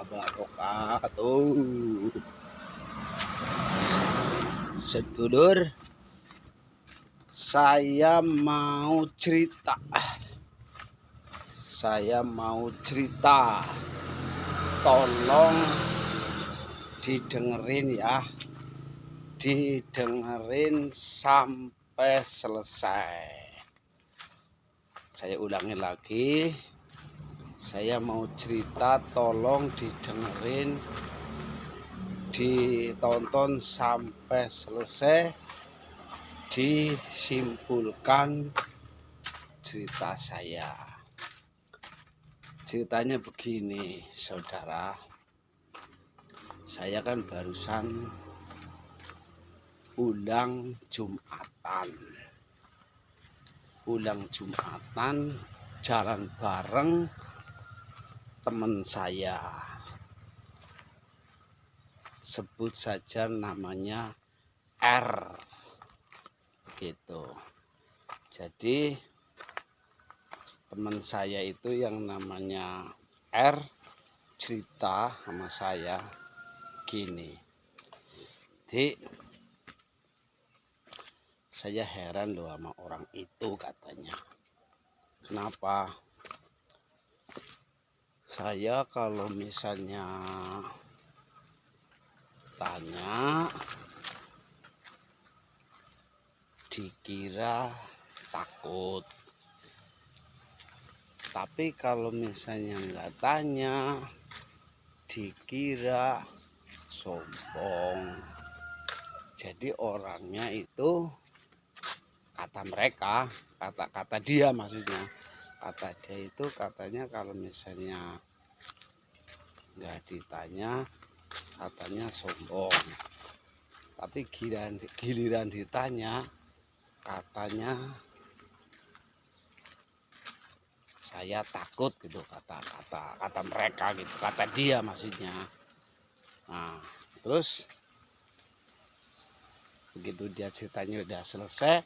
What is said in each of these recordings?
wabarakatuh. Sedulur, saya mau cerita. Tolong didengerin ya. Didengerin sampai selesai. Saya ulangi lagi. Saya mau cerita, tolong didengerin, ditonton sampai selesai, disimpulkan cerita saya. Ceritanya begini, saudara. Saya kan barusan ulang Jumatan jalan bareng teman saya, sebut saja namanya R gitu. Jadi teman saya itu yang namanya R cerita sama saya gini. Jadi saya heran loh sama orang itu, katanya. Kenapa? Saya kalau misalnya tanya dikira takut, tapi kalau misalnya nggak tanya dikira sombong. Jadi orangnya itu, kata mereka, kata dia maksudnya, kata dia itu katanya kalau misalnya nggak ditanya katanya sombong, tapi giliran ditanya katanya saya takut gitu, kata mereka gitu, kata dia maksudnya. Nah, terus begitu dia ceritanya udah selesai,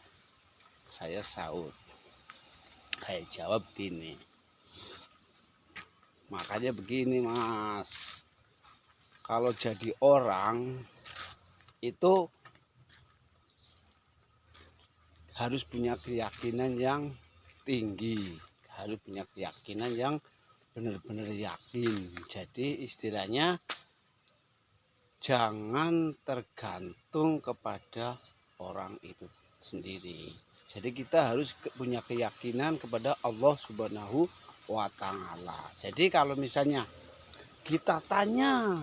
saya jawab gini, makanya begini Mas, kalau jadi orang itu harus punya keyakinan yang tinggi, harus punya keyakinan yang benar-benar yakin. Jadi istilahnya jangan tergantung kepada orang itu sendiri. Jadi kita harus punya keyakinan kepada Allah Subhanahu wa Ta'ala. Jadi kalau misalnya kita tanya,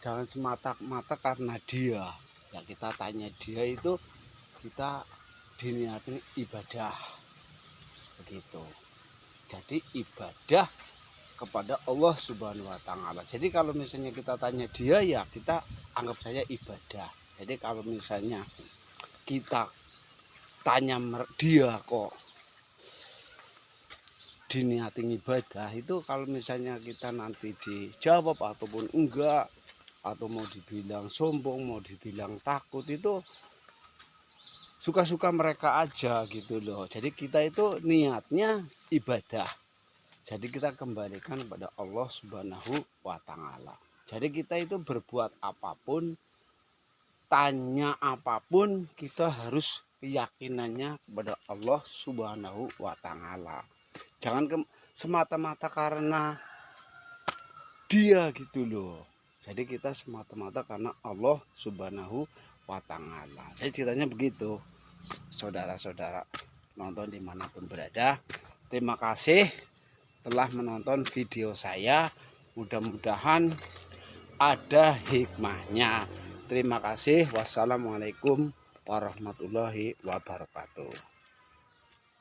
jangan semata-mata karena dia. Ya kita tanya dia itu kita diniatin ibadah begitu. Jadi ibadah kepada Allah Subhanahu wa Ta'ala. Jadi kalau misalnya kita tanya dia, ya kita anggap saja ibadah. Jadi kalau misalnya kita tanya dia kok diniatin ibadah, itu kalau misalnya kita nanti dijawab ataupun enggak, atau mau dibilang sombong, mau dibilang takut, itu suka-suka mereka aja gitu loh. Jadi kita itu niatnya ibadah. Jadi kita kembalikan kepada Allah Subhanahu wa Ta'ala. Jadi kita itu berbuat apapun, tanya apapun, kita harus keyakinannya kepada Allah Subhanahu wa Ta'ala. Jangan semata-mata karena dia gitu loh. Jadi kita semata-mata karena Allah Subhanahu wa Ta'ala. Saya ceritanya begitu, saudara-saudara nonton dimanapun berada. Terima kasih telah menonton video saya. Mudah-mudahan ada hikmahnya. Terima kasih. Wassalamualaikum warahmatullahi wabarakatuh.